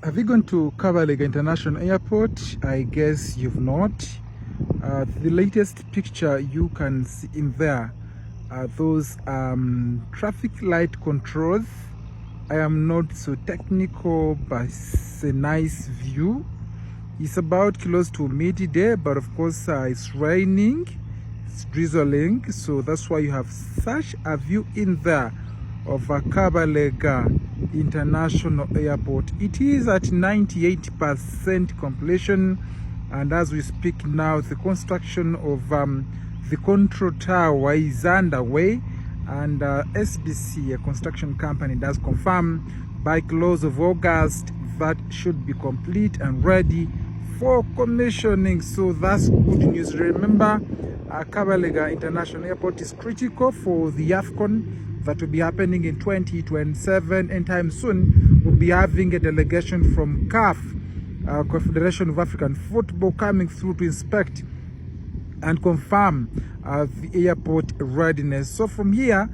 Have you gone to Kabalega International Airport? I guess you've not. The latest picture you can see in there are those traffic light controls. I am not so technical, but it's a nice view. It's about close to midday, but of course it's raining, it's drizzling, so that's why you have such a view in there of Kabalega International Airport. It is at 98% completion, and as we speak now, the construction of the control tower is underway, and SBC, a construction company, does confirm by close of August that should be complete and ready for commissioning. So that's good news. Remember, Kabalega International Airport is critical for the AFCON that will be happening in 2027, and time soon we'll be having a delegation from CAF, Confederation of African Football, coming through to inspect and confirm the airport readiness. So from here,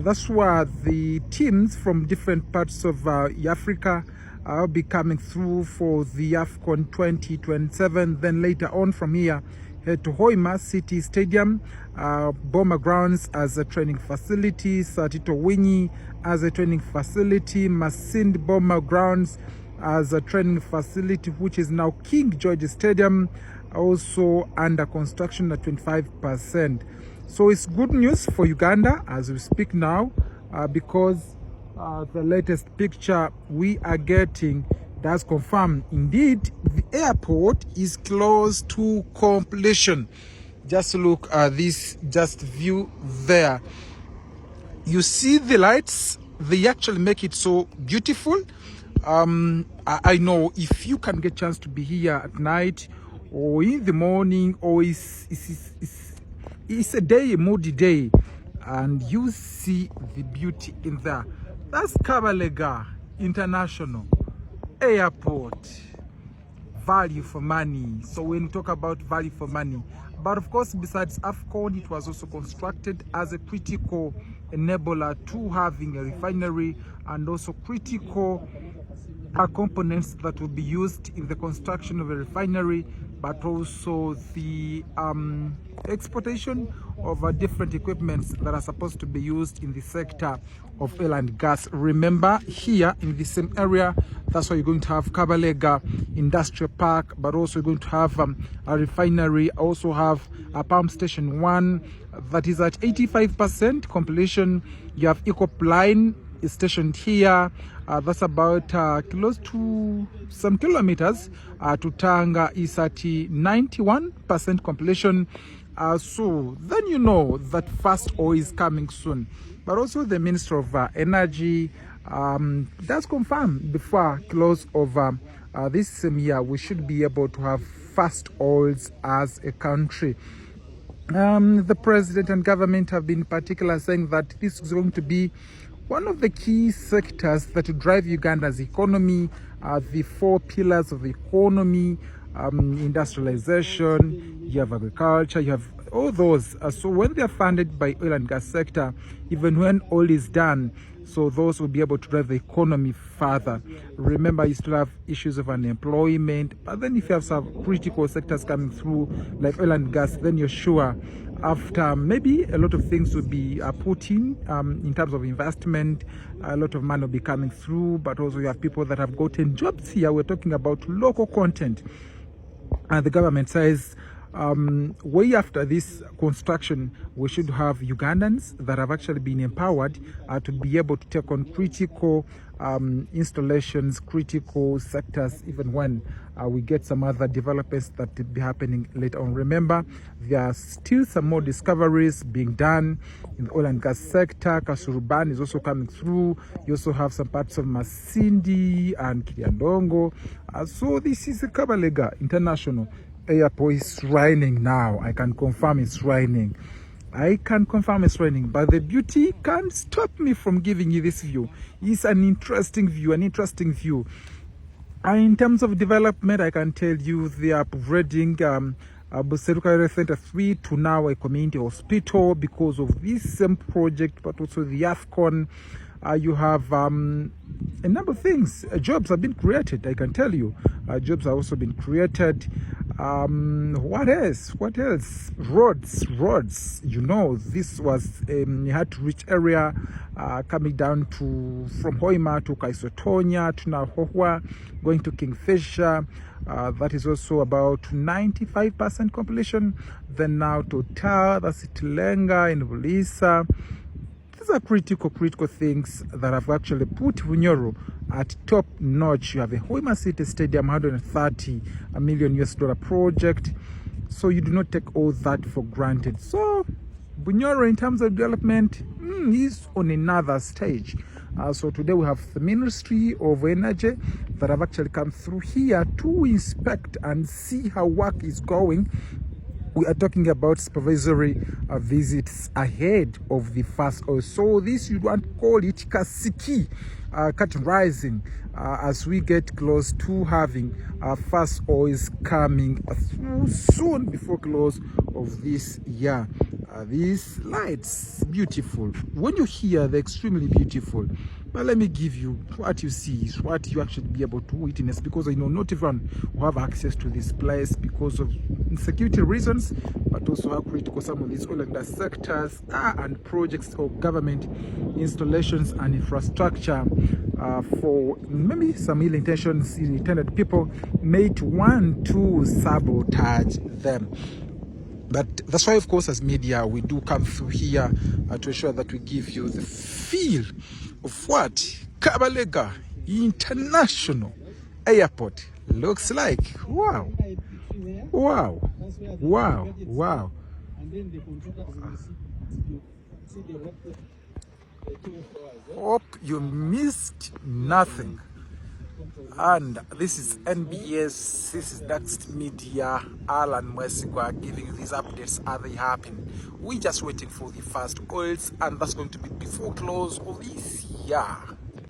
that's where the teams from different parts of Africa will be coming through for the AFCON 2027. Then later on from here, head to Hoima City Stadium, Boma Grounds as a training facility, Satito Winyi as a training facility, Masindi Boma Grounds as a training facility, which is now King George Stadium, also under construction at 25%. So it's good news for Uganda as we speak now, because the latest picture we are getting does confirm indeed the airport is close to completion. Just look at this view there. You see the lights, they actually make it so beautiful. I know if you can get chance to be here at night or in the morning, or it's a day, a moody day, and you see the beauty in there. That's Kabalega International Airport. Value for money. So when we talk about value for money, but of course, besides AFCON, it was also constructed as a critical enabler to having a refinery, and also critical components that will be used in the construction of a refinery, but also the exportation of different equipments that are supposed to be used in the sector of oil and gas. Remember, here in the same area, that's why you're going to have Kabalega Industrial Park, but also you're going to have a refinery, also have a pump station 1 that is at 85% completion. You have Ecoline is stationed here. That's about close to some kilometers to Tanga, is at 91% completion. So then you know that fast oil is coming soon. But also the Minister of Energy does confirm before close of this same year we should be able to have fast oils as a country. The president and government have been particular saying that this is going to be one of the key sectors that will drive Uganda's economy, the 4 pillars of the economy, industrialization, you have agriculture, you have all those. So when they are funded by oil and gas sector, even when oil is done, so those will be able to drive the economy further. Remember, you still have issues of unemployment, but then if you have some critical sectors coming through like oil and gas, then you're sure after maybe a lot of things will be put in terms of investment, a lot of money will be coming through, but also you have people that have gotten jobs here. We're talking about local content, and the government says way after this construction, we should have Ugandans that have actually been empowered to be able to take on critical installations, critical sectors, even when we get some other developments that will be happening later on. Remember, there are still some more discoveries being done in the oil and gas sector. Kasurubani is also coming through. You also have some parts of Masindi and Kiliandongo. So this is a Kabalega International Airport. Is raining now. I can confirm it's raining. But the beauty can't stop me from giving you this view. It's an interesting view, in terms of development, I can tell you they are upgrading Buseruka Center 3 to now a community hospital because of this same project, but also the AFCON. You have a number of things. Jobs have been created, I can tell you. Jobs have also been created. What else? What else? Roads. You know, this was you had to reach area coming down to from Hoima to Kaisotonia to Nahohwa, going to Kingfisher. That is also about 95% completion. Then now Total, that's Itilenga in Bulisa. These are critical things that have actually put Bunyoro at top notch. You have a Hoima City Stadium, $130 million US project. So you do not take all that for granted. So Bunyoro, in terms of development, is on another stage. So today we have the Ministry of Energy that have actually come through here to inspect and see how work is going. We are talking about supervisory visits ahead of the first oil. So this, you want to call it Kasiki, curtain rising, as we get close to having first oils coming through soon before close of this year. These lights, beautiful. When you hear, they're extremely beautiful. But let me give you what you see is what you actually be able to witness, because you know not everyone will have access to this place because of security reasons, but also how critical some of these oil and gas sectors are and projects of government installations and infrastructure for maybe some ill-intentions, intended people may want to sabotage them. But that's why, of course, as media, we do come through here to ensure that we give you the feel of what Kabalega International Airport looks like. Wow. Wow. Wow. Wow. Hope you missed nothing. And this is NBS, this is Next Media, Alan Mwesigwa giving you these updates as they happen. We're just waiting for the first oils, and that's going to be before close of this year.